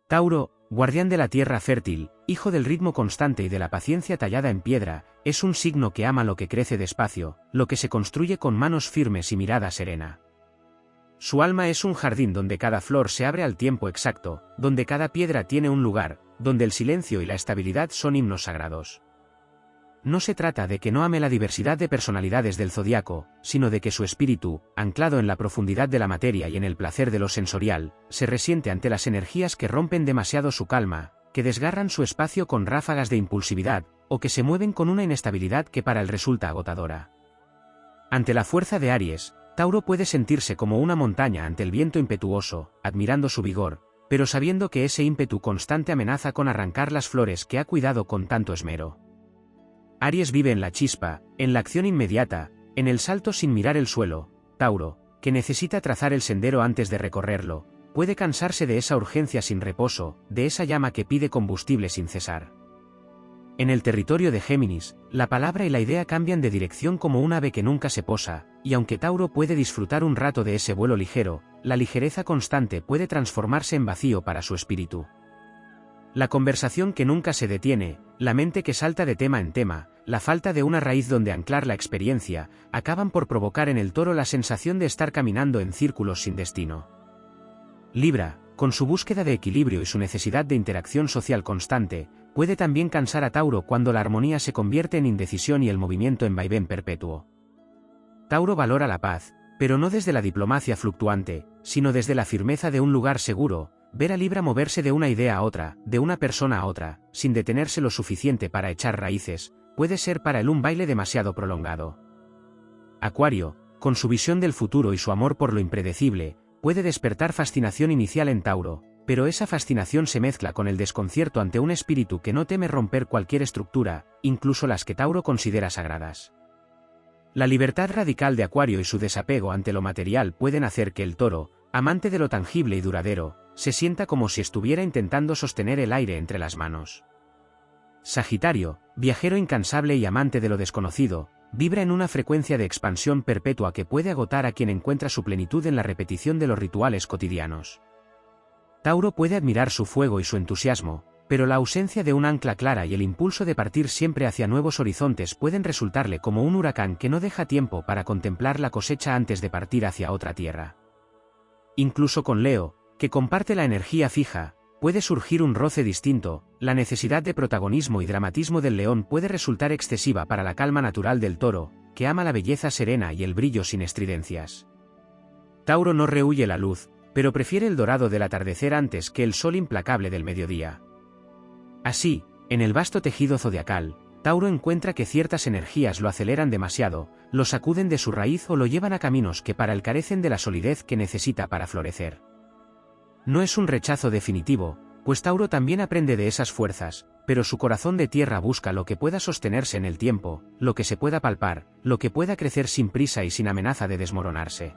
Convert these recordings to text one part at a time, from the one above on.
Tauro, guardián de la tierra fértil, hijo del ritmo constante y de la paciencia tallada en piedra, es un signo que ama lo que crece despacio, lo que se construye con manos firmes y mirada serena. Su alma es un jardín donde cada flor se abre al tiempo exacto, donde cada piedra tiene un lugar, donde el silencio y la estabilidad son himnos sagrados. No se trata de que no ame la diversidad de personalidades del zodiaco, sino de que su espíritu, anclado en la profundidad de la materia y en el placer de lo sensorial, se resiente ante las energías que rompen demasiado su calma, que desgarran su espacio con ráfagas de impulsividad, o que se mueven con una inestabilidad que para él resulta agotadora. Ante la fuerza de Aries, Tauro puede sentirse como una montaña ante el viento impetuoso, admirando su vigor, pero sabiendo que ese ímpetu constante amenaza con arrancar las flores que ha cuidado con tanto esmero. Aries vive en la chispa, en la acción inmediata, en el salto sin mirar el suelo. Tauro, que necesita trazar el sendero antes de recorrerlo, puede cansarse de esa urgencia sin reposo, de esa llama que pide combustible sin cesar. En el territorio de Géminis, la palabra y la idea cambian de dirección como un ave que nunca se posa, y aunque Tauro puede disfrutar un rato de ese vuelo ligero, la ligereza constante puede transformarse en vacío para su espíritu. La conversación que nunca se detiene, la mente que salta de tema en tema, la falta de una raíz donde anclar la experiencia, acaban por provocar en el Toro la sensación de estar caminando en círculos sin destino. Libra, con su búsqueda de equilibrio y su necesidad de interacción social constante, puede también cansar a Tauro cuando la armonía se convierte en indecisión y el movimiento en vaivén perpetuo. Tauro valora la paz, pero no desde la diplomacia fluctuante, sino desde la firmeza de un lugar seguro. Ver a Libra moverse de una idea a otra, de una persona a otra, sin detenerse lo suficiente para echar raíces, puede ser para él un baile demasiado prolongado. Acuario, con su visión del futuro y su amor por lo impredecible, puede despertar fascinación inicial en Tauro, pero esa fascinación se mezcla con el desconcierto ante un espíritu que no teme romper cualquier estructura, incluso las que Tauro considera sagradas. La libertad radical de Acuario y su desapego ante lo material pueden hacer que el Toro, amante de lo tangible y duradero, se sienta como si estuviera intentando sostener el aire entre las manos. Sagitario, viajero incansable y amante de lo desconocido, vibra en una frecuencia de expansión perpetua que puede agotar a quien encuentra su plenitud en la repetición de los rituales cotidianos. Tauro puede admirar su fuego y su entusiasmo, pero la ausencia de un ancla clara y el impulso de partir siempre hacia nuevos horizontes pueden resultarle como un huracán que no deja tiempo para contemplar la cosecha antes de partir hacia otra tierra. Incluso con Leo, que comparte la energía fija, puede surgir un roce distinto. La necesidad de protagonismo y dramatismo del león puede resultar excesiva para la calma natural del Toro, que ama la belleza serena y el brillo sin estridencias. Tauro no rehúye la luz, pero prefiere el dorado del atardecer antes que el sol implacable del mediodía. Así, en el vasto tejido zodiacal, Tauro encuentra que ciertas energías lo aceleran demasiado, lo sacuden de su raíz o lo llevan a caminos que para él carecen de la solidez que necesita para florecer. No es un rechazo definitivo, pues Tauro también aprende de esas fuerzas, pero su corazón de tierra busca lo que pueda sostenerse en el tiempo, lo que se pueda palpar, lo que pueda crecer sin prisa y sin amenaza de desmoronarse.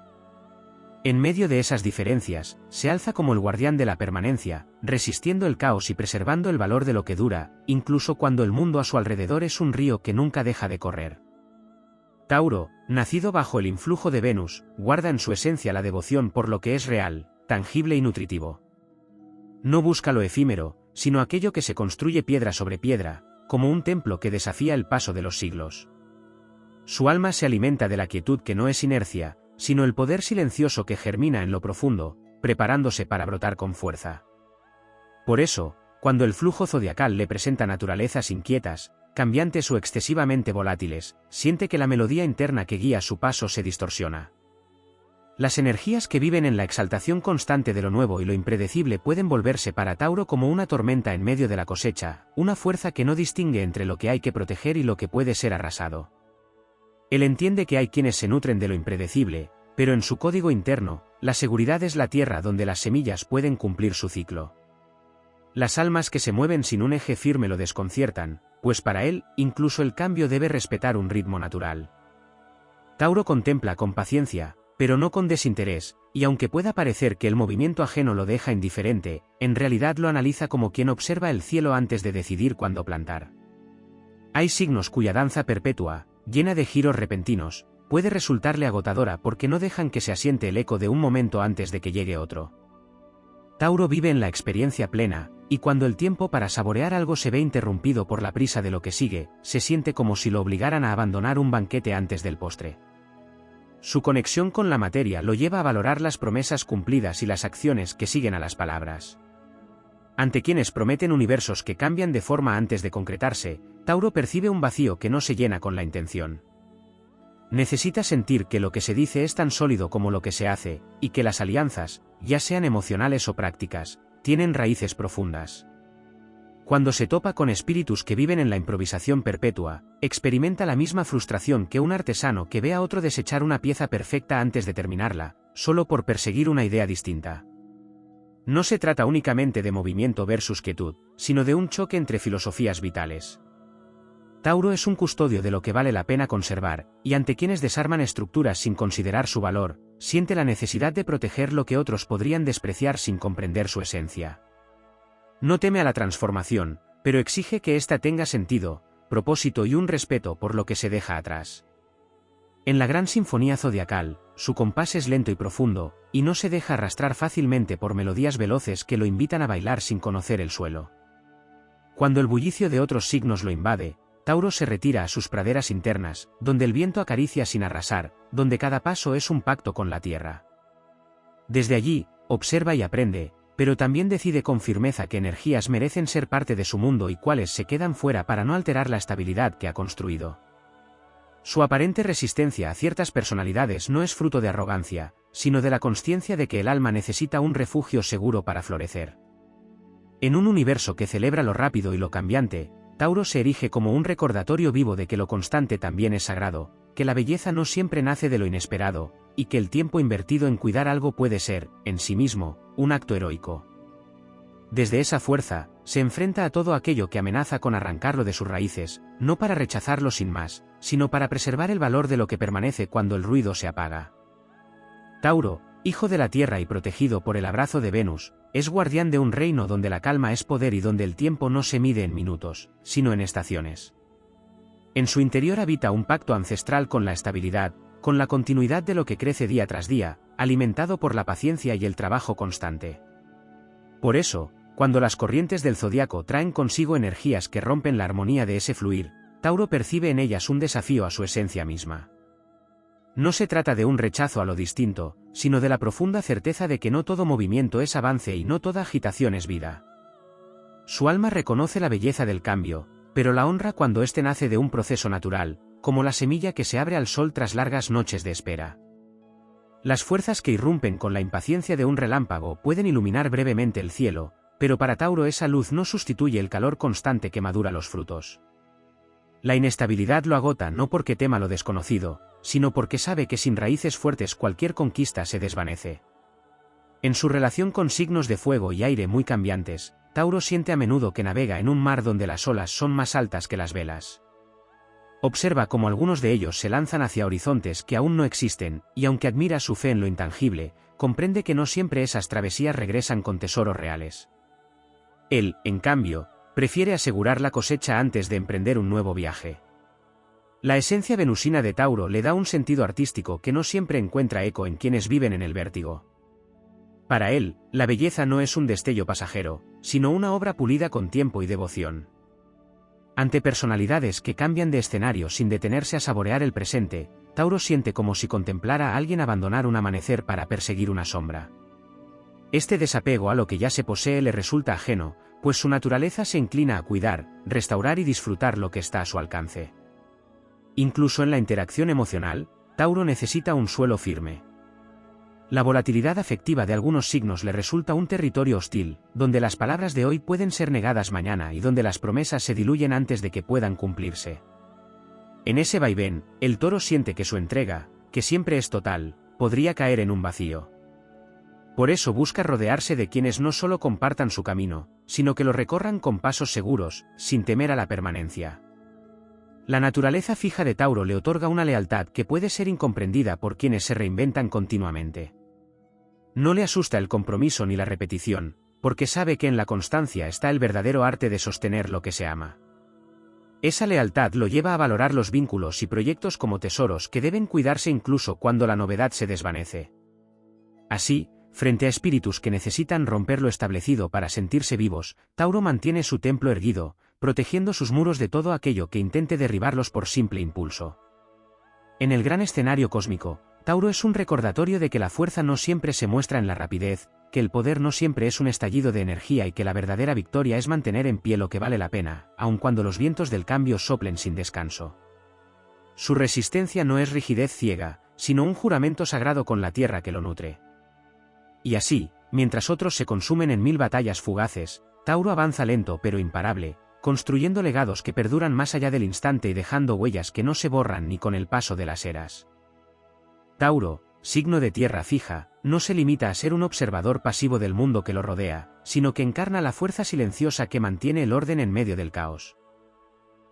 En medio de esas diferencias, se alza como el guardián de la permanencia, resistiendo el caos y preservando el valor de lo que dura, incluso cuando el mundo a su alrededor es un río que nunca deja de correr. Tauro, nacido bajo el influjo de Venus, guarda en su esencia la devoción por lo que es real, tangible y nutritivo. No busca lo efímero, sino aquello que se construye piedra sobre piedra, como un templo que desafía el paso de los siglos. Su alma se alimenta de la quietud que no es inercia, sino el poder silencioso que germina en lo profundo, preparándose para brotar con fuerza. Por eso, cuando el flujo zodiacal le presenta naturalezas inquietas, cambiantes o excesivamente volátiles, siente que la melodía interna que guía su paso se distorsiona. Las energías que viven en la exaltación constante de lo nuevo y lo impredecible pueden volverse para Tauro como una tormenta en medio de la cosecha, una fuerza que no distingue entre lo que hay que proteger y lo que puede ser arrasado. Él entiende que hay quienes se nutren de lo impredecible, pero en su código interno, la seguridad es la tierra donde las semillas pueden cumplir su ciclo. Las almas que se mueven sin un eje firme lo desconciertan, pues para él, incluso el cambio debe respetar un ritmo natural. Tauro contempla con paciencia, pero no con desinterés, y aunque pueda parecer que el movimiento ajeno lo deja indiferente, en realidad lo analiza como quien observa el cielo antes de decidir cuándo plantar. Hay signos cuya danza perpetua, llena de giros repentinos, puede resultarle agotadora porque no dejan que se asiente el eco de un momento antes de que llegue otro. Tauro vive en la experiencia plena, y cuando el tiempo para saborear algo se ve interrumpido por la prisa de lo que sigue, se siente como si lo obligaran a abandonar un banquete antes del postre. Su conexión con la materia lo lleva a valorar las promesas cumplidas y las acciones que siguen a las palabras. Ante quienes prometen universos que cambian de forma antes de concretarse, Tauro percibe un vacío que no se llena con la intención. Necesita sentir que lo que se dice es tan sólido como lo que se hace, y que las alianzas, ya sean emocionales o prácticas, tienen raíces profundas. Cuando se topa con espíritus que viven en la improvisación perpetua, experimenta la misma frustración que un artesano que ve a otro desechar una pieza perfecta antes de terminarla, solo por perseguir una idea distinta. No se trata únicamente de movimiento versus quietud, sino de un choque entre filosofías vitales. Tauro es un custodio de lo que vale la pena conservar, y ante quienes desarman estructuras sin considerar su valor, siente la necesidad de proteger lo que otros podrían despreciar sin comprender su esencia. No teme a la transformación, pero exige que ésta tenga sentido, propósito y un respeto por lo que se deja atrás. En la gran sinfonía zodiacal, su compás es lento y profundo, y no se deja arrastrar fácilmente por melodías veloces que lo invitan a bailar sin conocer el suelo. Cuando el bullicio de otros signos lo invade, Tauro se retira a sus praderas internas, donde el viento acaricia sin arrasar, donde cada paso es un pacto con la tierra. Desde allí, observa y aprende, pero también decide con firmeza qué energías merecen ser parte de su mundo y cuáles se quedan fuera para no alterar la estabilidad que ha construido. Su aparente resistencia a ciertas personalidades no es fruto de arrogancia, sino de la consciencia de que el alma necesita un refugio seguro para florecer. En un universo que celebra lo rápido y lo cambiante, Tauro se erige como un recordatorio vivo de que lo constante también es sagrado, que la belleza no siempre nace de lo inesperado, y que el tiempo invertido en cuidar algo puede ser, en sí mismo, un acto heroico. Desde esa fuerza, se enfrenta a todo aquello que amenaza con arrancarlo de sus raíces, no para rechazarlo sin más, sino para preservar el valor de lo que permanece cuando el ruido se apaga. Tauro, hijo de la tierra y protegido por el abrazo de Venus, es guardián de un reino donde la calma es poder y donde el tiempo no se mide en minutos, sino en estaciones. En su interior habita un pacto ancestral con la estabilidad, con la continuidad de lo que crece día tras día, alimentado por la paciencia y el trabajo constante. Por eso, cuando las corrientes del zodiaco traen consigo energías que rompen la armonía de ese fluir, Tauro percibe en ellas un desafío a su esencia misma. No se trata de un rechazo a lo distinto, sino de la profunda certeza de que no todo movimiento es avance y no toda agitación es vida. Su alma reconoce la belleza del cambio, pero la honra cuando éste nace de un proceso natural, como la semilla que se abre al sol tras largas noches de espera. Las fuerzas que irrumpen con la impaciencia de un relámpago pueden iluminar brevemente el cielo, pero para Tauro esa luz no sustituye el calor constante que madura los frutos. La inestabilidad lo agota no porque tema lo desconocido, sino porque sabe que sin raíces fuertes cualquier conquista se desvanece. En su relación con signos de fuego y aire muy cambiantes, Tauro siente a menudo que navega en un mar donde las olas son más altas que las velas. Observa cómo algunos de ellos se lanzan hacia horizontes que aún no existen, y aunque admira su fe en lo intangible, comprende que no siempre esas travesías regresan con tesoros reales. Él, en cambio, prefiere asegurar la cosecha antes de emprender un nuevo viaje. La esencia venusina de Tauro le da un sentido artístico que no siempre encuentra eco en quienes viven en el vértigo. Para él, la belleza no es un destello pasajero, sino una obra pulida con tiempo y devoción. Ante personalidades que cambian de escenario sin detenerse a saborear el presente, Tauro siente como si contemplara a alguien abandonar un amanecer para perseguir una sombra. Este desapego a lo que ya se posee le resulta ajeno, pues su naturaleza se inclina a cuidar, restaurar y disfrutar lo que está a su alcance. Incluso en la interacción emocional, Tauro necesita un suelo firme. La volatilidad afectiva de algunos signos le resulta un territorio hostil, donde las palabras de hoy pueden ser negadas mañana y donde las promesas se diluyen antes de que puedan cumplirse. En ese vaivén, el Toro siente que su entrega, que siempre es total, podría caer en un vacío. Por eso busca rodearse de quienes no solo compartan su camino, sino que lo recorran con pasos seguros, sin temer a la permanencia. La naturaleza fija de Tauro le otorga una lealtad que puede ser incomprendida por quienes se reinventan continuamente. No le asusta el compromiso ni la repetición, porque sabe que en la constancia está el verdadero arte de sostener lo que se ama. Esa lealtad lo lleva a valorar los vínculos y proyectos como tesoros que deben cuidarse incluso cuando la novedad se desvanece. Así, Frente a espíritus que necesitan romper lo establecido para sentirse vivos, Tauro mantiene su templo erguido, protegiendo sus muros de todo aquello que intente derribarlos por simple impulso. En el gran escenario cósmico, Tauro es un recordatorio de que la fuerza no siempre se muestra en la rapidez, que el poder no siempre es un estallido de energía y que la verdadera victoria es mantener en pie lo que vale la pena, aun cuando los vientos del cambio soplen sin descanso. Su resistencia no es rigidez ciega, sino un juramento sagrado con la tierra que lo nutre. Y así, mientras otros se consumen en 1000 batallas fugaces, Tauro avanza lento pero imparable, construyendo legados que perduran más allá del instante y dejando huellas que no se borran ni con el paso de las eras. Tauro, signo de tierra fija, no se limita a ser un observador pasivo del mundo que lo rodea, sino que encarna la fuerza silenciosa que mantiene el orden en medio del caos.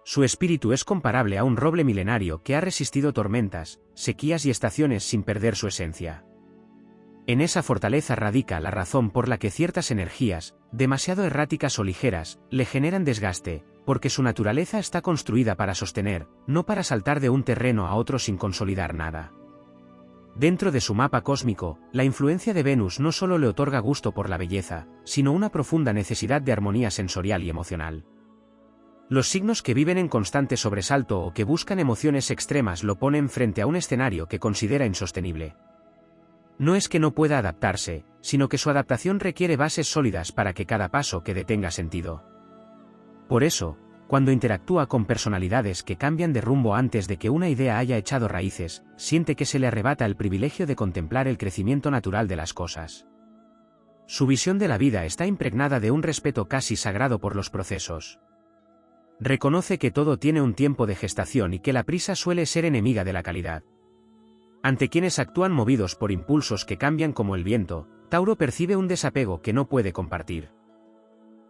Su espíritu es comparable a un roble milenario que ha resistido tormentas, sequías y estaciones sin perder su esencia. En esa fortaleza radica la razón por la que ciertas energías, demasiado erráticas o ligeras, le generan desgaste, porque su naturaleza está construida para sostener, no para saltar de un terreno a otro sin consolidar nada. Dentro de su mapa cósmico, la influencia de Venus no solo le otorga gusto por la belleza, sino una profunda necesidad de armonía sensorial y emocional. Los signos que viven en constante sobresalto o que buscan emociones extremas lo ponen frente a un escenario que considera insostenible. No es que no pueda adaptarse, sino que su adaptación requiere bases sólidas para que cada paso que dé tenga sentido. Por eso, cuando interactúa con personalidades que cambian de rumbo antes de que una idea haya echado raíces, siente que se le arrebata el privilegio de contemplar el crecimiento natural de las cosas. Su visión de la vida está impregnada de un respeto casi sagrado por los procesos. Reconoce que todo tiene un tiempo de gestación y que la prisa suele ser enemiga de la calidad. Ante quienes actúan movidos por impulsos que cambian como el viento, Tauro percibe un desapego que no puede compartir.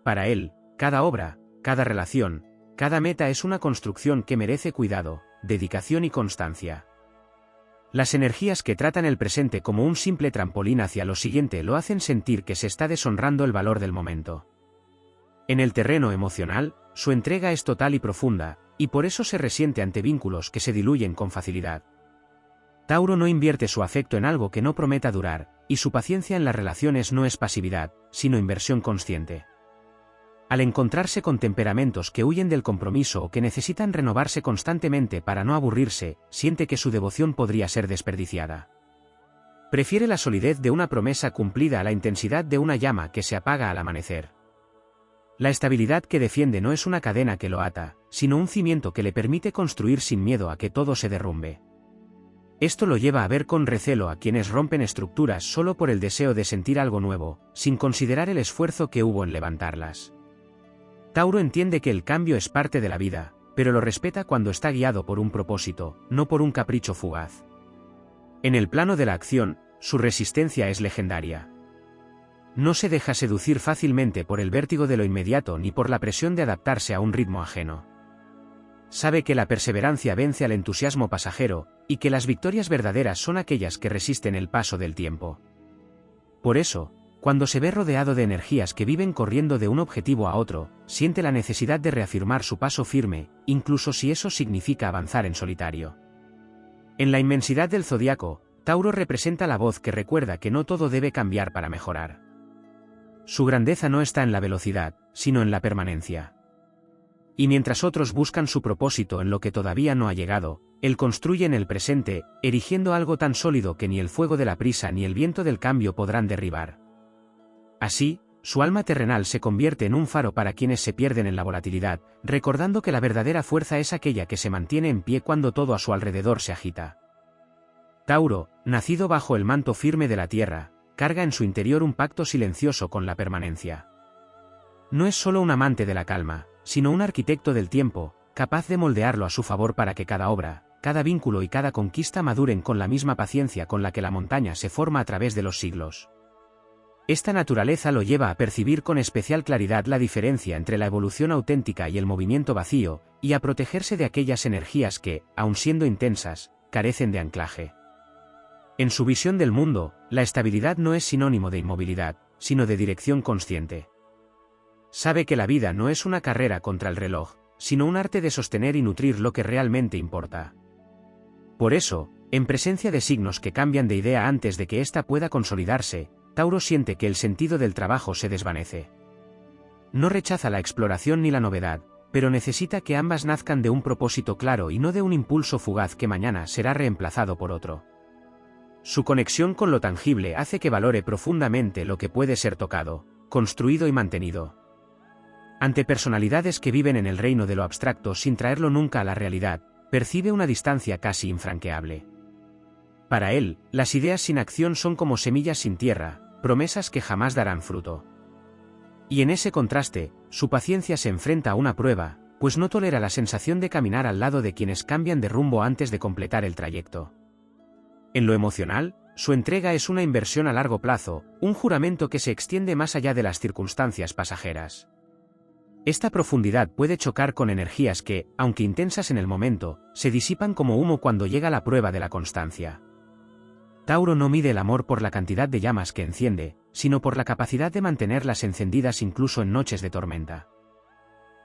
Para él, cada obra, cada relación, cada meta es una construcción que merece cuidado, dedicación y constancia. Las energías que tratan el presente como un simple trampolín hacia lo siguiente lo hacen sentir que se está deshonrando el valor del momento. En el terreno emocional, su entrega es total y profunda, y por eso se resiente ante vínculos que se diluyen con facilidad. Tauro no invierte su afecto en algo que no prometa durar, y su paciencia en las relaciones no es pasividad, sino inversión consciente. Al encontrarse con temperamentos que huyen del compromiso o que necesitan renovarse constantemente para no aburrirse, siente que su devoción podría ser desperdiciada. Prefiere la solidez de una promesa cumplida a la intensidad de una llama que se apaga al amanecer. La estabilidad que defiende no es una cadena que lo ata, sino un cimiento que le permite construir sin miedo a que todo se derrumbe. Esto lo lleva a ver con recelo a quienes rompen estructuras solo por el deseo de sentir algo nuevo, sin considerar el esfuerzo que hubo en levantarlas. Tauro entiende que el cambio es parte de la vida, pero lo respeta cuando está guiado por un propósito, no por un capricho fugaz. En el plano de la acción, su resistencia es legendaria. No se deja seducir fácilmente por el vértigo de lo inmediato ni por la presión de adaptarse a un ritmo ajeno. Sabe que la perseverancia vence al entusiasmo pasajero, y que las victorias verdaderas son aquellas que resisten el paso del tiempo. Por eso, cuando se ve rodeado de energías que viven corriendo de un objetivo a otro, siente la necesidad de reafirmar su paso firme, incluso si eso significa avanzar en solitario. En la inmensidad del zodiaco, Tauro representa la voz que recuerda que no todo debe cambiar para mejorar. Su grandeza no está en la velocidad, sino en la permanencia. Y mientras otros buscan su propósito en lo que todavía no ha llegado, él construye en el presente, erigiendo algo tan sólido que ni el fuego de la prisa ni el viento del cambio podrán derribar. Así, su alma terrenal se convierte en un faro para quienes se pierden en la volatilidad, recordando que la verdadera fuerza es aquella que se mantiene en pie cuando todo a su alrededor se agita. Tauro, nacido bajo el manto firme de la tierra, carga en su interior un pacto silencioso con la permanencia. No es solo un amante de la calma, sino un arquitecto del tiempo, capaz de moldearlo a su favor para que cada obra, cada vínculo y cada conquista maduren con la misma paciencia con la que la montaña se forma a través de los siglos. Esta naturaleza lo lleva a percibir con especial claridad la diferencia entre la evolución auténtica y el movimiento vacío, y a protegerse de aquellas energías que, aun siendo intensas, carecen de anclaje. En su visión del mundo, la estabilidad no es sinónimo de inmovilidad, sino de dirección consciente. Sabe que la vida no es una carrera contra el reloj, sino un arte de sostener y nutrir lo que realmente importa. Por eso, en presencia de signos que cambian de idea antes de que ésta pueda consolidarse, Tauro siente que el sentido del trabajo se desvanece. No rechaza la exploración ni la novedad, pero necesita que ambas nazcan de un propósito claro y no de un impulso fugaz que mañana será reemplazado por otro. Su conexión con lo tangible hace que valore profundamente lo que puede ser tocado, construido y mantenido. Ante personalidades que viven en el reino de lo abstracto sin traerlo nunca a la realidad, percibe una distancia casi infranqueable. Para él, las ideas sin acción son como semillas sin tierra, promesas que jamás darán fruto. Y en ese contraste, su paciencia se enfrenta a una prueba, pues no tolera la sensación de caminar al lado de quienes cambian de rumbo antes de completar el trayecto. En lo emocional, su entrega es una inversión a largo plazo, un juramento que se extiende más allá de las circunstancias pasajeras. Esta profundidad puede chocar con energías que, aunque intensas en el momento, se disipan como humo cuando llega la prueba de la constancia. Tauro no mide el amor por la cantidad de llamas que enciende, sino por la capacidad de mantenerlas encendidas incluso en noches de tormenta.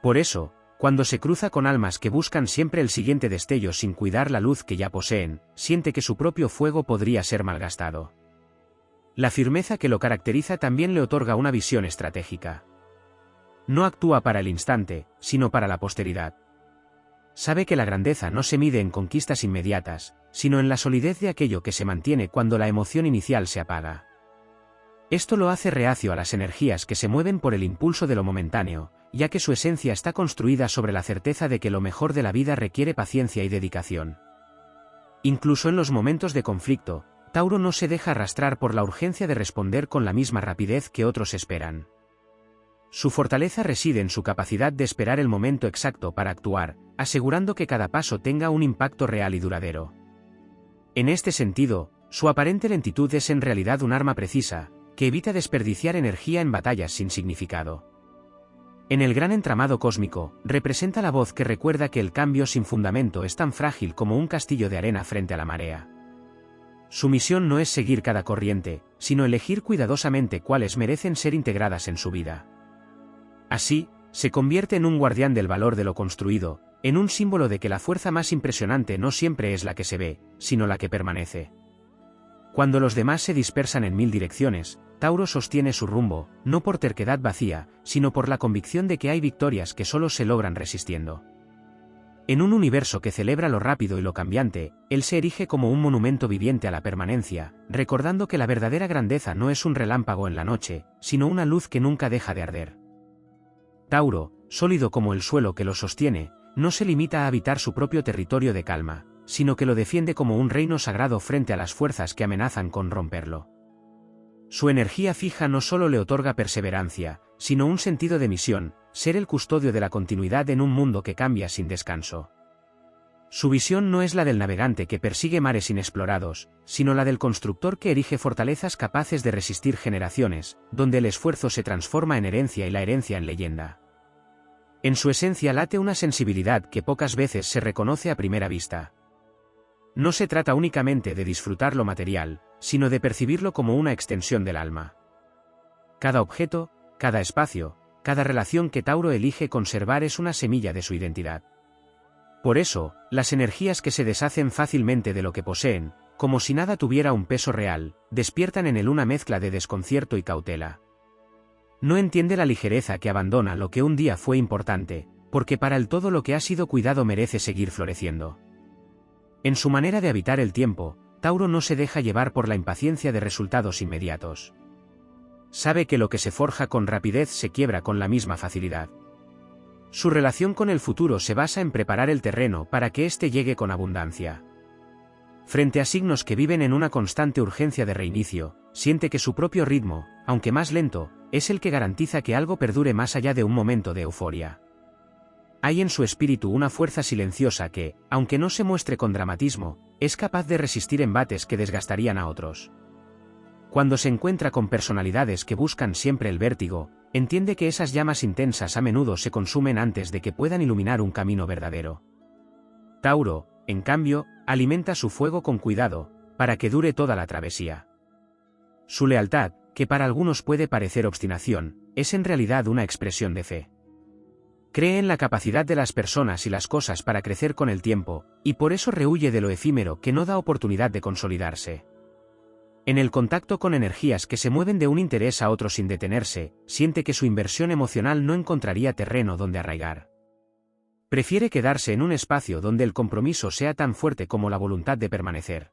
Por eso, cuando se cruza con almas que buscan siempre el siguiente destello sin cuidar la luz que ya poseen, siente que su propio fuego podría ser malgastado. La firmeza que lo caracteriza también le otorga una visión estratégica. No actúa para el instante, sino para la posteridad. Sabe que la grandeza no se mide en conquistas inmediatas, sino en la solidez de aquello que se mantiene cuando la emoción inicial se apaga. Esto lo hace reacio a las energías que se mueven por el impulso de lo momentáneo, ya que su esencia está construida sobre la certeza de que lo mejor de la vida requiere paciencia y dedicación. Incluso en los momentos de conflicto, Tauro no se deja arrastrar por la urgencia de responder con la misma rapidez que otros esperan. Su fortaleza reside en su capacidad de esperar el momento exacto para actuar, asegurando que cada paso tenga un impacto real y duradero. En este sentido, su aparente lentitud es en realidad un arma precisa, que evita desperdiciar energía en batallas sin significado. En el gran entramado cósmico, representa la voz que recuerda que el cambio sin fundamento es tan frágil como un castillo de arena frente a la marea. Su misión no es seguir cada corriente, sino elegir cuidadosamente cuáles merecen ser integradas en su vida. Así, se convierte en un guardián del valor de lo construido, en un símbolo de que la fuerza más impresionante no siempre es la que se ve, sino la que permanece. Cuando los demás se dispersan en mil direcciones, Tauro sostiene su rumbo, no por terquedad vacía, sino por la convicción de que hay victorias que solo se logran resistiendo. En un universo que celebra lo rápido y lo cambiante, él se erige como un monumento viviente a la permanencia, recordando que la verdadera grandeza no es un relámpago en la noche, sino una luz que nunca deja de arder. Tauro, sólido como el suelo que lo sostiene, no se limita a habitar su propio territorio de calma, sino que lo defiende como un reino sagrado frente a las fuerzas que amenazan con romperlo. Su energía fija no solo le otorga perseverancia, sino un sentido de misión, ser el custodio de la continuidad en un mundo que cambia sin descanso. Su visión no es la del navegante que persigue mares inexplorados, sino la del constructor que erige fortalezas capaces de resistir generaciones, donde el esfuerzo se transforma en herencia y la herencia en leyenda. En su esencia late una sensibilidad que pocas veces se reconoce a primera vista. No se trata únicamente de disfrutar lo material, sino de percibirlo como una extensión del alma. Cada objeto, cada espacio, cada relación que Tauro elige conservar es una semilla de su identidad. Por eso, las energías que se deshacen fácilmente de lo que poseen, como si nada tuviera un peso real, despiertan en él una mezcla de desconcierto y cautela. No entiende la ligereza que abandona lo que un día fue importante, porque para él todo lo que ha sido cuidado merece seguir floreciendo. En su manera de habitar el tiempo, Tauro no se deja llevar por la impaciencia de resultados inmediatos. Sabe que lo que se forja con rapidez se quiebra con la misma facilidad. Su relación con el futuro se basa en preparar el terreno para que éste llegue con abundancia. Frente a signos que viven en una constante urgencia de reinicio, siente que su propio ritmo, aunque más lento, es el que garantiza que algo perdure más allá de un momento de euforia. Hay en su espíritu una fuerza silenciosa que, aunque no se muestre con dramatismo, es capaz de resistir embates que desgastarían a otros. Cuando se encuentra con personalidades que buscan siempre el vértigo, entiende que esas llamas intensas a menudo se consumen antes de que puedan iluminar un camino verdadero. Tauro, en cambio, alimenta su fuego con cuidado, para que dure toda la travesía. Su lealtad, que para algunos puede parecer obstinación, es en realidad una expresión de fe. Cree en la capacidad de las personas y las cosas para crecer con el tiempo, y por eso rehúye de lo efímero que no da oportunidad de consolidarse. En el contacto con energías que se mueven de un interés a otro sin detenerse, siente que su inversión emocional no encontraría terreno donde arraigar. Prefiere quedarse en un espacio donde el compromiso sea tan fuerte como la voluntad de permanecer.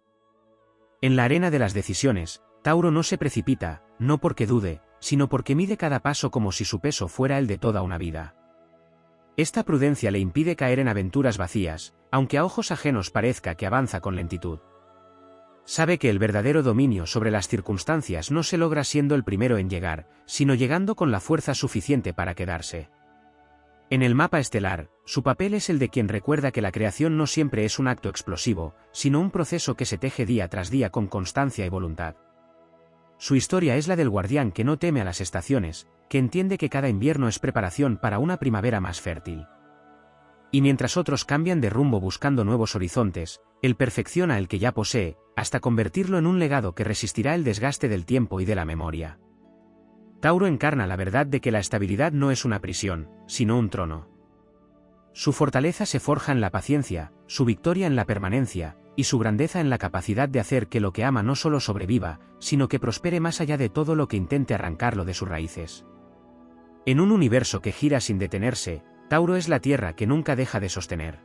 En la arena de las decisiones, Tauro no se precipita, no porque dude, sino porque mide cada paso como si su peso fuera el de toda una vida. Esta prudencia le impide caer en aventuras vacías, aunque a ojos ajenos parezca que avanza con lentitud. Sabe que el verdadero dominio sobre las circunstancias no se logra siendo el primero en llegar, sino llegando con la fuerza suficiente para quedarse. En el mapa estelar, su papel es el de quien recuerda que la creación no siempre es un acto explosivo, sino un proceso que se teje día tras día con constancia y voluntad. Su historia es la del guardián que no teme a las estaciones, que entiende que cada invierno es preparación para una primavera más fértil. Y mientras otros cambian de rumbo buscando nuevos horizontes, él perfecciona el que ya posee, hasta convertirlo en un legado que resistirá el desgaste del tiempo y de la memoria. Tauro encarna la verdad de que la estabilidad no es una prisión, sino un trono. Su fortaleza se forja en la paciencia, su victoria en la permanencia, y su grandeza en la capacidad de hacer que lo que ama no solo sobreviva, sino que prospere más allá de todo lo que intente arrancarlo de sus raíces. En un universo que gira sin detenerse, Tauro es la tierra que nunca deja de sostener.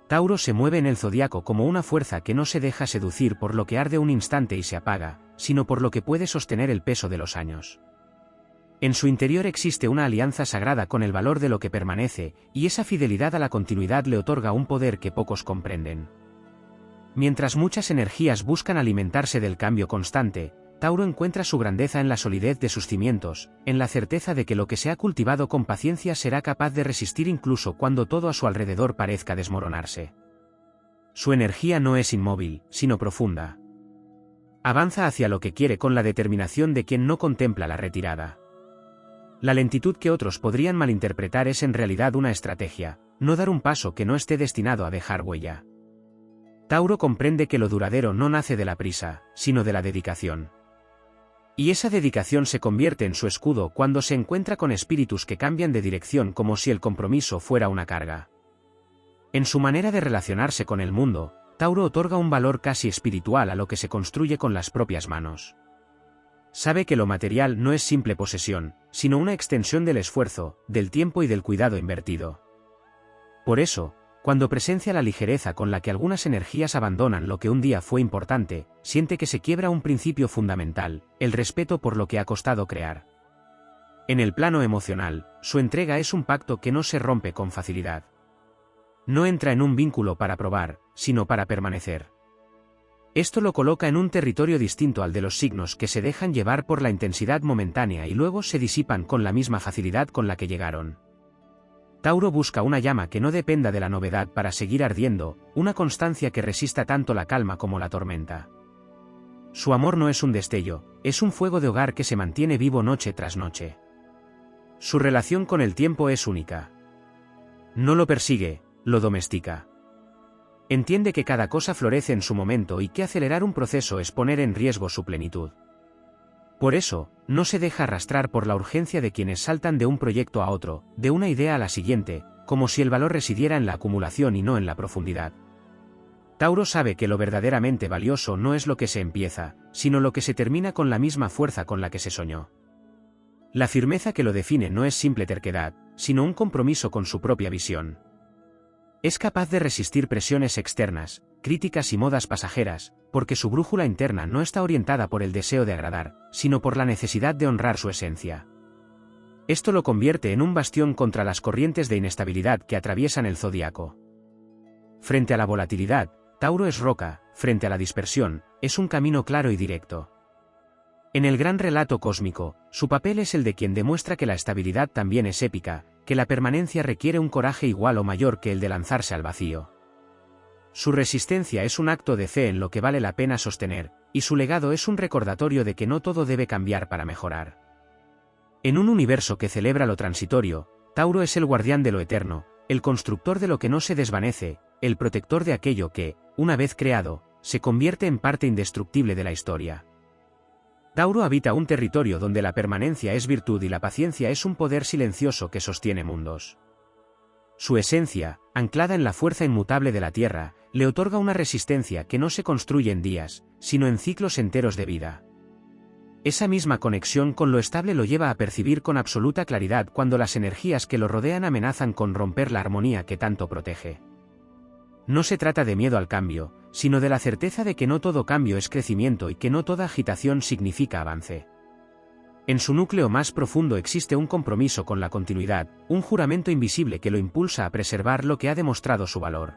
Tauro se mueve en el zodiaco como una fuerza que no se deja seducir por lo que arde un instante y se apaga, sino por lo que puede sostener el peso de los años. En su interior existe una alianza sagrada con el valor de lo que permanece, y esa fidelidad a la continuidad le otorga un poder que pocos comprenden. Mientras muchas energías buscan alimentarse del cambio constante, Tauro encuentra su grandeza en la solidez de sus cimientos, en la certeza de que lo que se ha cultivado con paciencia será capaz de resistir incluso cuando todo a su alrededor parezca desmoronarse. Su energía no es inmóvil, sino profunda. Avanza hacia lo que quiere con la determinación de quien no contempla la retirada. La lentitud que otros podrían malinterpretar es en realidad una estrategia, no dar un paso que no esté destinado a dejar huella. Tauro comprende que lo duradero no nace de la prisa, sino de la dedicación. Y esa dedicación se convierte en su escudo cuando se encuentra con espíritus que cambian de dirección como si el compromiso fuera una carga. En su manera de relacionarse con el mundo, Tauro otorga un valor casi espiritual a lo que se construye con las propias manos. Sabe que lo material no es simple posesión, sino una extensión del esfuerzo, del tiempo y del cuidado invertido. Por eso, cuando presencia la ligereza con la que algunas energías abandonan lo que un día fue importante, siente que se quiebra un principio fundamental, el respeto por lo que ha costado crear. En el plano emocional, su entrega es un pacto que no se rompe con facilidad. No entra en un vínculo para probar, sino para permanecer. Esto lo coloca en un territorio distinto al de los signos que se dejan llevar por la intensidad momentánea y luego se disipan con la misma facilidad con la que llegaron. Tauro busca una llama que no dependa de la novedad para seguir ardiendo, una constancia que resista tanto la calma como la tormenta. Su amor no es un destello, es un fuego de hogar que se mantiene vivo noche tras noche. Su relación con el tiempo es única. No lo persigue, lo domestica. Entiende que cada cosa florece en su momento y que acelerar un proceso es poner en riesgo su plenitud. Por eso, no se deja arrastrar por la urgencia de quienes saltan de un proyecto a otro, de una idea a la siguiente, como si el valor residiera en la acumulación y no en la profundidad. Tauro sabe que lo verdaderamente valioso no es lo que se empieza, sino lo que se termina con la misma fuerza con la que se soñó. La firmeza que lo define no es simple terquedad, sino un compromiso con su propia visión. Es capaz de resistir presiones externas, críticas y modas pasajeras, porque su brújula interna no está orientada por el deseo de agradar, sino por la necesidad de honrar su esencia. Esto lo convierte en un bastión contra las corrientes de inestabilidad que atraviesan el zodiaco. Frente a la volatilidad, Tauro es roca, frente a la dispersión, es un camino claro y directo. En el gran relato cósmico, su papel es el de quien demuestra que la estabilidad también es épica, que la permanencia requiere un coraje igual o mayor que el de lanzarse al vacío. Su resistencia es un acto de fe en lo que vale la pena sostener, y su legado es un recordatorio de que no todo debe cambiar para mejorar. En un universo que celebra lo transitorio, Tauro es el guardián de lo eterno, el constructor de lo que no se desvanece, el protector de aquello que, una vez creado, se convierte en parte indestructible de la historia. Tauro habita un territorio donde la permanencia es virtud y la paciencia es un poder silencioso que sostiene mundos. Su esencia, anclada en la fuerza inmutable de la tierra, le otorga una resistencia que no se construye en días, sino en ciclos enteros de vida. Esa misma conexión con lo estable lo lleva a percibir con absoluta claridad cuando las energías que lo rodean amenazan con romper la armonía que tanto protege. No se trata de miedo al cambio, sino de la certeza de que no todo cambio es crecimiento y que no toda agitación significa avance. En su núcleo más profundo existe un compromiso con la continuidad, un juramento invisible que lo impulsa a preservar lo que ha demostrado su valor.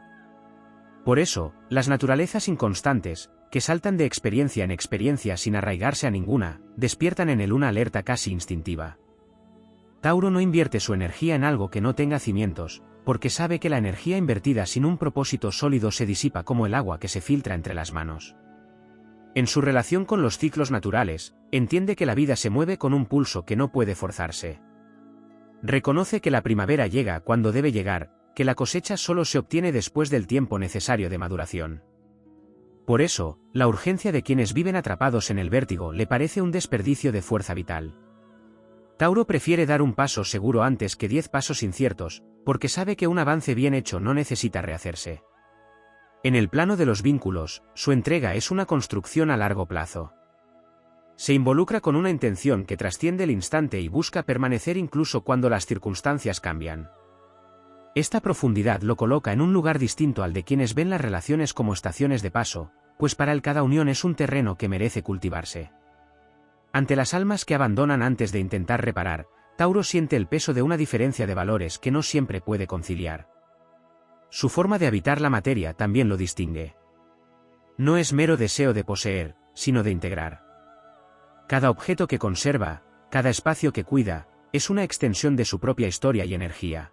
Por eso, las naturalezas inconstantes, que saltan de experiencia en experiencia sin arraigarse a ninguna, despiertan en él una alerta casi instintiva. Tauro no invierte su energía en algo que no tenga cimientos, porque sabe que la energía invertida sin un propósito sólido se disipa como el agua que se filtra entre las manos. En su relación con los ciclos naturales, entiende que la vida se mueve con un pulso que no puede forzarse. Reconoce que la primavera llega cuando debe llegar, que la cosecha solo se obtiene después del tiempo necesario de maduración. Por eso, la urgencia de quienes viven atrapados en el vértigo le parece un desperdicio de fuerza vital. Tauro prefiere dar un paso seguro antes que 10 pasos inciertos, porque sabe que un avance bien hecho no necesita rehacerse. En el plano de los vínculos, su entrega es una construcción a largo plazo. Se involucra con una intención que trasciende el instante y busca permanecer incluso cuando las circunstancias cambian. Esta profundidad lo coloca en un lugar distinto al de quienes ven las relaciones como estaciones de paso, pues para él cada unión es un terreno que merece cultivarse. Ante las almas que abandonan antes de intentar reparar, Tauro siente el peso de una diferencia de valores que no siempre puede conciliar. Su forma de habitar la materia también lo distingue. No es mero deseo de poseer, sino de integrar. Cada objeto que conserva, cada espacio que cuida, es una extensión de su propia historia y energía.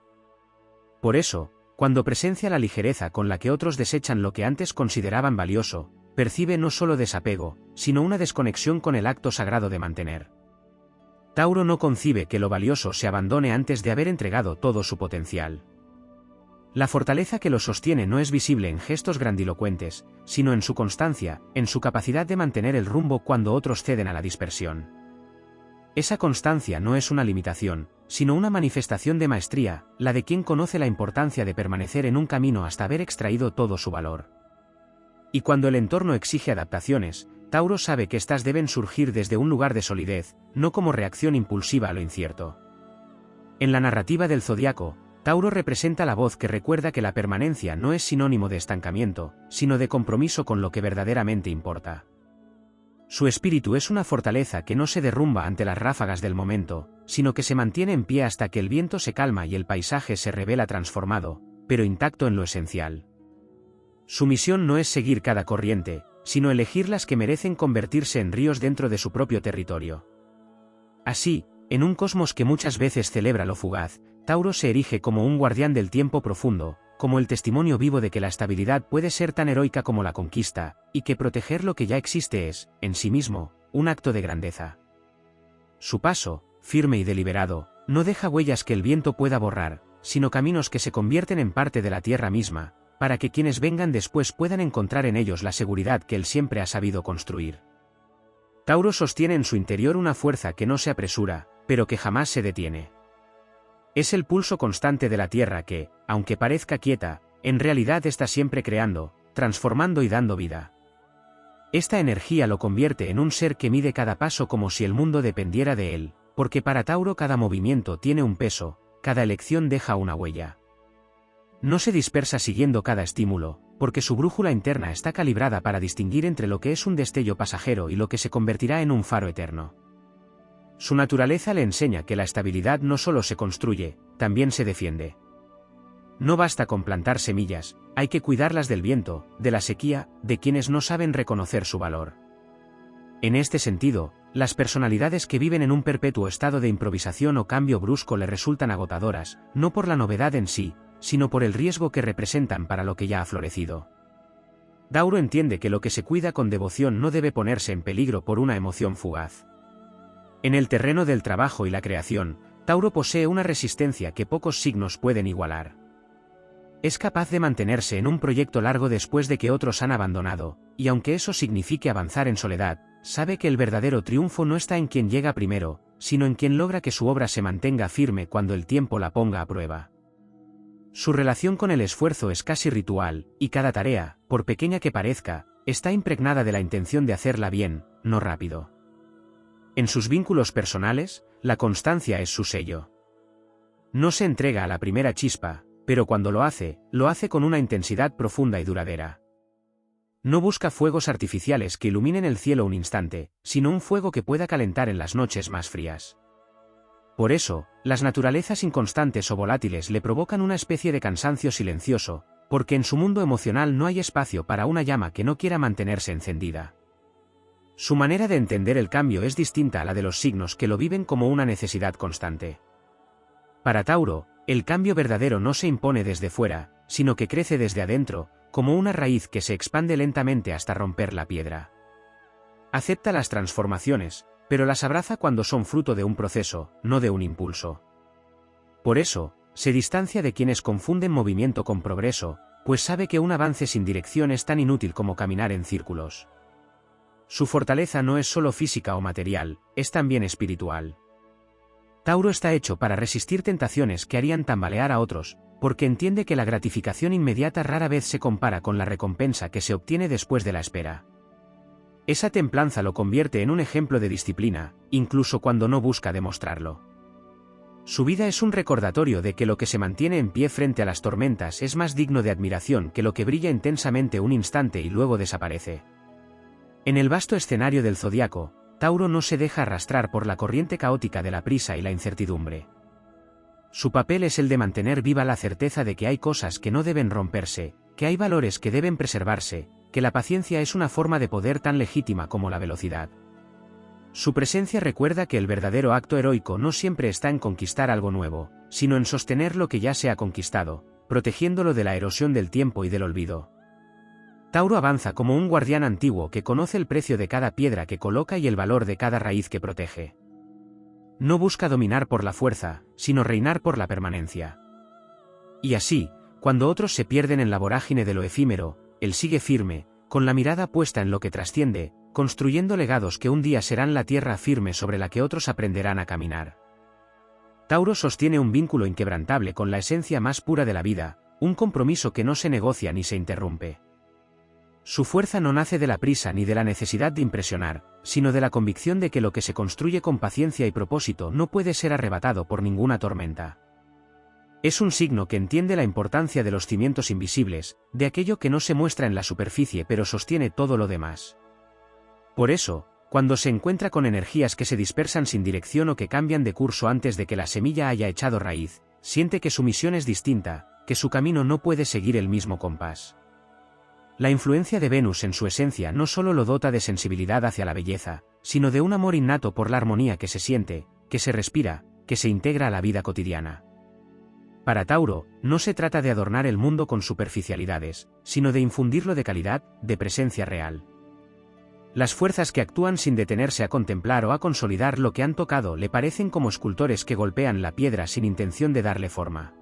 Por eso, cuando presencia la ligereza con la que otros desechan lo que antes consideraban valioso, percibe no solo desapego, sino una desconexión con el acto sagrado de mantener. Tauro no concibe que lo valioso se abandone antes de haber entregado todo su potencial. La fortaleza que lo sostiene no es visible en gestos grandilocuentes, sino en su constancia, en su capacidad de mantener el rumbo cuando otros ceden a la dispersión. Esa constancia no es una limitación, sino una manifestación de maestría, la de quien conoce la importancia de permanecer en un camino hasta haber extraído todo su valor. Y cuando el entorno exige adaptaciones, Tauro sabe que éstas deben surgir desde un lugar de solidez, no como reacción impulsiva a lo incierto. En la narrativa del zodiaco, Tauro representa la voz que recuerda que la permanencia no es sinónimo de estancamiento, sino de compromiso con lo que verdaderamente importa. Su espíritu es una fortaleza que no se derrumba ante las ráfagas del momento, sino que se mantiene en pie hasta que el viento se calma y el paisaje se revela transformado, pero intacto en lo esencial. Su misión no es seguir cada corriente, sino elegir las que merecen convertirse en ríos dentro de su propio territorio. Así, en un cosmos que muchas veces celebra lo fugaz, Tauro se erige como un guardián del tiempo profundo, como el testimonio vivo de que la estabilidad puede ser tan heroica como la conquista, y que proteger lo que ya existe es, en sí mismo, un acto de grandeza. Su paso, firme y deliberado, no deja huellas que el viento pueda borrar, sino caminos que se convierten en parte de la tierra misma, para que quienes vengan después puedan encontrar en ellos la seguridad que él siempre ha sabido construir. Tauro sostiene en su interior una fuerza que no se apresura, pero que jamás se detiene. Es el pulso constante de la tierra que, aunque parezca quieta, en realidad está siempre creando, transformando y dando vida. Esta energía lo convierte en un ser que mide cada paso como si el mundo dependiera de él, porque para Tauro cada movimiento tiene un peso, cada elección deja una huella. No se dispersa siguiendo cada estímulo, porque su brújula interna está calibrada para distinguir entre lo que es un destello pasajero y lo que se convertirá en un faro eterno. Su naturaleza le enseña que la estabilidad no solo se construye, también se defiende. No basta con plantar semillas, hay que cuidarlas del viento, de la sequía, de quienes no saben reconocer su valor. En este sentido, las personalidades que viven en un perpetuo estado de improvisación o cambio brusco le resultan agotadoras, no por la novedad en sí, sino por el riesgo que representan para lo que ya ha florecido. Tauro entiende que lo que se cuida con devoción no debe ponerse en peligro por una emoción fugaz. En el terreno del trabajo y la creación, Tauro posee una resistencia que pocos signos pueden igualar. Es capaz de mantenerse en un proyecto largo después de que otros han abandonado, y aunque eso signifique avanzar en soledad, sabe que el verdadero triunfo no está en quien llega primero, sino en quien logra que su obra se mantenga firme cuando el tiempo la ponga a prueba. Su relación con el esfuerzo es casi ritual, y cada tarea, por pequeña que parezca, está impregnada de la intención de hacerla bien, no rápido. En sus vínculos personales, la constancia es su sello. No se entrega a la primera chispa, pero cuando lo hace con una intensidad profunda y duradera. No busca fuegos artificiales que iluminen el cielo un instante, sino un fuego que pueda calentar en las noches más frías. Por eso, las naturalezas inconstantes o volátiles le provocan una especie de cansancio silencioso, porque en su mundo emocional no hay espacio para una llama que no quiera mantenerse encendida. Su manera de entender el cambio es distinta a la de los signos que lo viven como una necesidad constante. Para Tauro, el cambio verdadero no se impone desde fuera, sino que crece desde adentro, como una raíz que se expande lentamente hasta romper la piedra. Acepta las transformaciones, pero las abraza cuando son fruto de un proceso, no de un impulso. Por eso, se distancia de quienes confunden movimiento con progreso, pues sabe que un avance sin dirección es tan inútil como caminar en círculos. Su fortaleza no es solo física o material, es también espiritual. Tauro está hecho para resistir tentaciones que harían tambalear a otros, porque entiende que la gratificación inmediata rara vez se compara con la recompensa que se obtiene después de la espera. Esa templanza lo convierte en un ejemplo de disciplina, incluso cuando no busca demostrarlo. Su vida es un recordatorio de que lo que se mantiene en pie frente a las tormentas es más digno de admiración que lo que brilla intensamente un instante y luego desaparece. En el vasto escenario del zodiaco, Tauro no se deja arrastrar por la corriente caótica de la prisa y la incertidumbre. Su papel es el de mantener viva la certeza de que hay cosas que no deben romperse, que hay valores que deben preservarse, que la paciencia es una forma de poder tan legítima como la velocidad. Su presencia recuerda que el verdadero acto heroico no siempre está en conquistar algo nuevo, sino en sostener lo que ya se ha conquistado, protegiéndolo de la erosión del tiempo y del olvido. Tauro avanza como un guardián antiguo que conoce el precio de cada piedra que coloca y el valor de cada raíz que protege. No busca dominar por la fuerza, sino reinar por la permanencia. Y así, cuando otros se pierden en la vorágine de lo efímero, él sigue firme, con la mirada puesta en lo que trasciende, construyendo legados que un día serán la tierra firme sobre la que otros aprenderán a caminar. Tauro sostiene un vínculo inquebrantable con la esencia más pura de la vida, un compromiso que no se negocia ni se interrumpe. Su fuerza no nace de la prisa ni de la necesidad de impresionar, sino de la convicción de que lo que se construye con paciencia y propósito no puede ser arrebatado por ninguna tormenta. Es un signo que entiende la importancia de los cimientos invisibles, de aquello que no se muestra en la superficie pero sostiene todo lo demás. Por eso, cuando se encuentra con energías que se dispersan sin dirección o que cambian de curso antes de que la semilla haya echado raíz, siente que su misión es distinta, que su camino no puede seguir el mismo compás. La influencia de Venus en su esencia no solo lo dota de sensibilidad hacia la belleza, sino de un amor innato por la armonía que se siente, que se respira, que se integra a la vida cotidiana. Para Tauro, no se trata de adornar el mundo con superficialidades, sino de infundirlo de calidad, de presencia real. Las fuerzas que actúan sin detenerse a contemplar o a consolidar lo que han tocado le parecen como escultores que golpean la piedra sin intención de darle forma.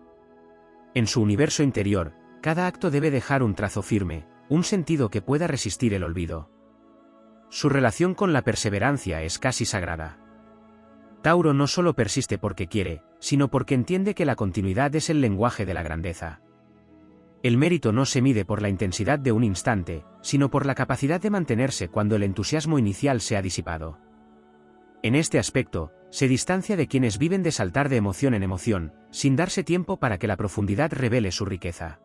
En su universo interior, cada acto debe dejar un trazo firme, un sentido que pueda resistir el olvido. Su relación con la perseverancia es casi sagrada. Tauro no solo persiste porque quiere, sino porque entiende que la continuidad es el lenguaje de la grandeza. El mérito no se mide por la intensidad de un instante, sino por la capacidad de mantenerse cuando el entusiasmo inicial se ha disipado. En este aspecto, se distancia de quienes viven de saltar de emoción en emoción, sin darse tiempo para que la profundidad revele su riqueza.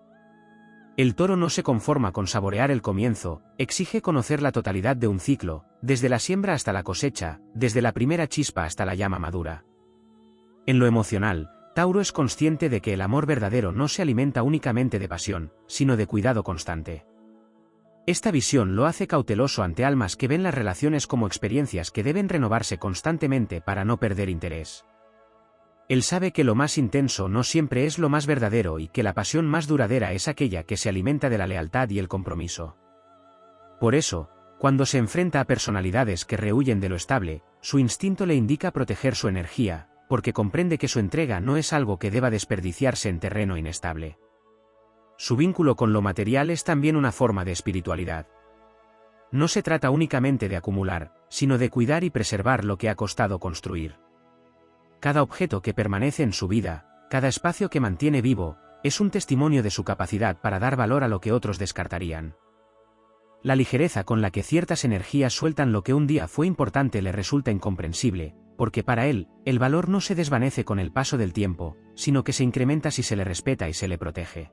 El toro no se conforma con saborear el comienzo, exige conocer la totalidad de un ciclo, desde la siembra hasta la cosecha, desde la primera chispa hasta la llama madura. En lo emocional, Tauro es consciente de que el amor verdadero no se alimenta únicamente de pasión, sino de cuidado constante. Esta visión lo hace cauteloso ante almas que ven las relaciones como experiencias que deben renovarse constantemente para no perder interés. Él sabe que lo más intenso no siempre es lo más verdadero y que la pasión más duradera es aquella que se alimenta de la lealtad y el compromiso. Por eso, cuando se enfrenta a personalidades que rehuyen de lo estable, su instinto le indica proteger su energía, porque comprende que su entrega no es algo que deba desperdiciarse en terreno inestable. Su vínculo con lo material es también una forma de espiritualidad. No se trata únicamente de acumular, sino de cuidar y preservar lo que ha costado construir. Cada objeto que permanece en su vida, cada espacio que mantiene vivo, es un testimonio de su capacidad para dar valor a lo que otros descartarían. la ligereza con la que ciertas energías sueltan lo que un día fue importante le resulta incomprensible, porque para él, el valor no se desvanece con el paso del tiempo, sino que se incrementa si se le respeta y se le protege.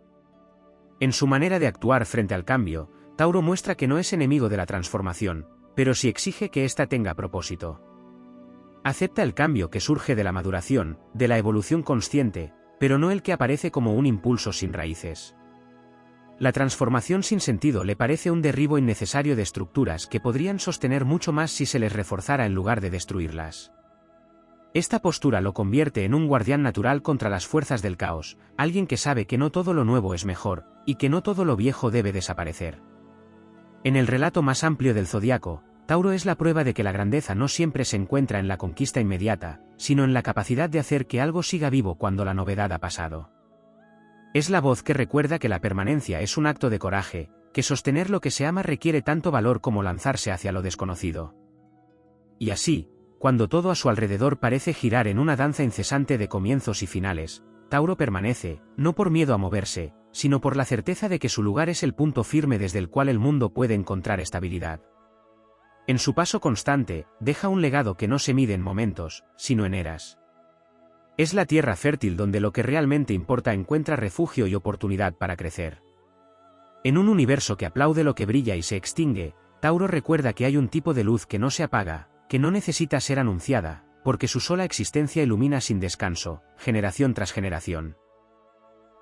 En su manera de actuar frente al cambio, Tauro muestra que no es enemigo de la transformación, pero sí exige que ésta tenga propósito. Acepta el cambio que surge de la maduración, de la evolución consciente, pero no el que aparece como un impulso sin raíces. La transformación sin sentido le parece un derribo innecesario de estructuras que podrían sostener mucho más si se les reforzara en lugar de destruirlas. Esta postura lo convierte en un guardián natural contra las fuerzas del caos, alguien que sabe que no todo lo nuevo es mejor, y que no todo lo viejo debe desaparecer. En el relato más amplio del zodiaco, Tauro es la prueba de que la grandeza no siempre se encuentra en la conquista inmediata, sino en la capacidad de hacer que algo siga vivo cuando la novedad ha pasado. Es la voz que recuerda que la permanencia es un acto de coraje, que sostener lo que se ama requiere tanto valor como lanzarse hacia lo desconocido. Y así, cuando todo a su alrededor parece girar en una danza incesante de comienzos y finales, Tauro permanece, no por miedo a moverse, sino por la certeza de que su lugar es el punto firme desde el cual el mundo puede encontrar estabilidad. En su paso constante, deja un legado que no se mide en momentos, sino en eras. Es la tierra fértil donde lo que realmente importa encuentra refugio y oportunidad para crecer. En un universo que aplaude lo que brilla y se extingue, Tauro recuerda que hay un tipo de luz que no se apaga, que no necesita ser anunciada, porque su sola existencia ilumina sin descanso, generación tras generación.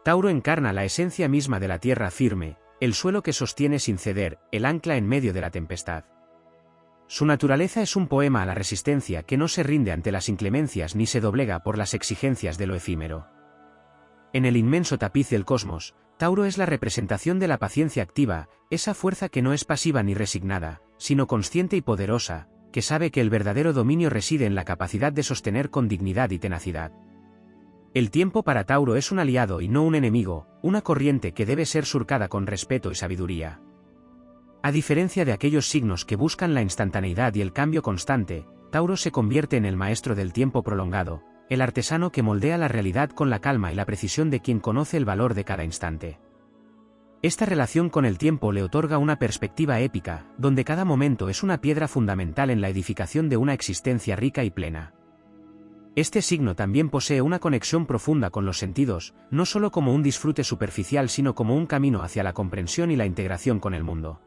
Tauro encarna la esencia misma de la tierra firme, el suelo que sostiene sin ceder, el ancla en medio de la tempestad. Su naturaleza es un poema a la resistencia que no se rinde ante las inclemencias ni se doblega por las exigencias de lo efímero. En el inmenso tapiz del cosmos, Tauro es la representación de la paciencia activa, esa fuerza que no es pasiva ni resignada, sino consciente y poderosa, que sabe que el verdadero dominio reside en la capacidad de sostener con dignidad y tenacidad. El tiempo para Tauro es un aliado y no un enemigo, una corriente que debe ser surcada con respeto y sabiduría. A diferencia de aquellos signos que buscan la instantaneidad y el cambio constante, Tauro se convierte en el maestro del tiempo prolongado, el artesano que moldea la realidad con la calma y la precisión de quien conoce el valor de cada instante. Esta relación con el tiempo le otorga una perspectiva épica, donde cada momento es una piedra fundamental en la edificación de una existencia rica y plena. Este signo también posee una conexión profunda con los sentidos, no solo como un disfrute superficial sino como un camino hacia la comprensión y la integración con el mundo.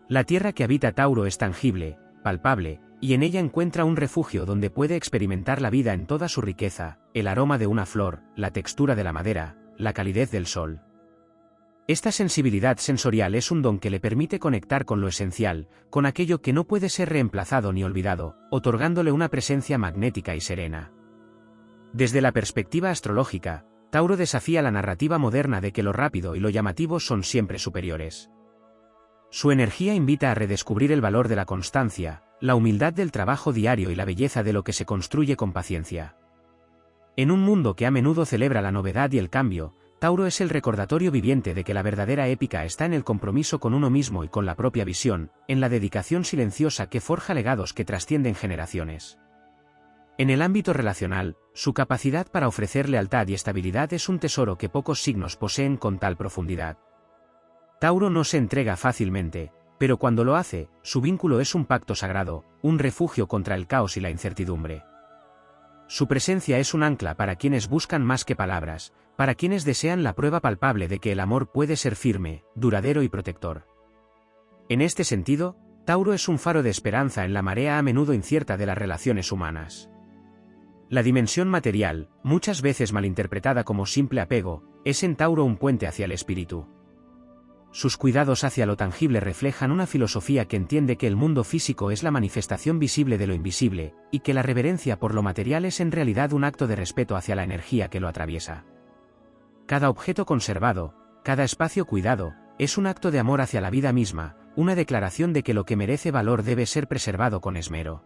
La tierra que habita Tauro es tangible, palpable, y en ella encuentra un refugio donde puede experimentar la vida en toda su riqueza, el aroma de una flor, la textura de la madera, la calidez del sol. Esta sensibilidad sensorial es un don que le permite conectar con lo esencial, con aquello que no puede ser reemplazado ni olvidado, otorgándole una presencia magnética y serena. Desde la perspectiva astrológica, Tauro desafía la narrativa moderna de que lo rápido y lo llamativo son siempre superiores. Su energía invita a redescubrir el valor de la constancia, la humildad del trabajo diario y la belleza de lo que se construye con paciencia. En un mundo que a menudo celebra la novedad y el cambio, Tauro es el recordatorio viviente de que la verdadera épica está en el compromiso con uno mismo y con la propia visión, en la dedicación silenciosa que forja legados que trascienden generaciones. En el ámbito relacional, su capacidad para ofrecer lealtad y estabilidad es un tesoro que pocos signos poseen con tal profundidad. Tauro no se entrega fácilmente, pero cuando lo hace, su vínculo es un pacto sagrado, un refugio contra el caos y la incertidumbre. Su presencia es un ancla para quienes buscan más que palabras, para quienes desean la prueba palpable de que el amor puede ser firme, duradero y protector. En este sentido, Tauro es un faro de esperanza en la marea a menudo incierta de las relaciones humanas. La dimensión material, muchas veces malinterpretada como simple apego, es en Tauro un puente hacia el espíritu. Sus cuidados hacia lo tangible reflejan una filosofía que entiende que el mundo físico es la manifestación visible de lo invisible, y que la reverencia por lo material es en realidad un acto de respeto hacia la energía que lo atraviesa. Cada objeto conservado, cada espacio cuidado, es un acto de amor hacia la vida misma, una declaración de que lo que merece valor debe ser preservado con esmero.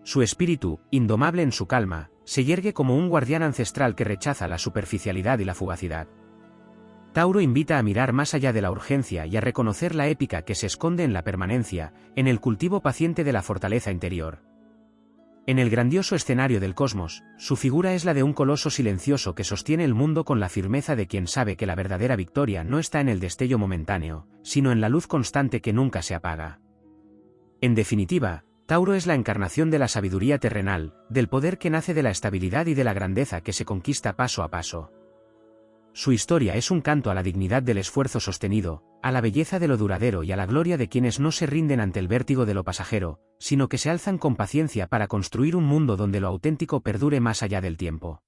Su espíritu, indomable en su calma, se yergue como un guardián ancestral que rechaza la superficialidad y la fugacidad. Tauro invita a mirar más allá de la urgencia y a reconocer la épica que se esconde en la permanencia, en el cultivo paciente de la fortaleza interior. En el grandioso escenario del cosmos, su figura es la de un coloso silencioso que sostiene el mundo con la firmeza de quien sabe que la verdadera victoria no está en el destello momentáneo, sino en la luz constante que nunca se apaga. En definitiva, Tauro es la encarnación de la sabiduría terrenal, del poder que nace de la estabilidad y de la grandeza que se conquista paso a paso. Su historia es un canto a la dignidad del esfuerzo sostenido, a la belleza de lo duradero y a la gloria de quienes no se rinden ante el vértigo de lo pasajero, sino que se alzan con paciencia para construir un mundo donde lo auténtico perdure más allá del tiempo.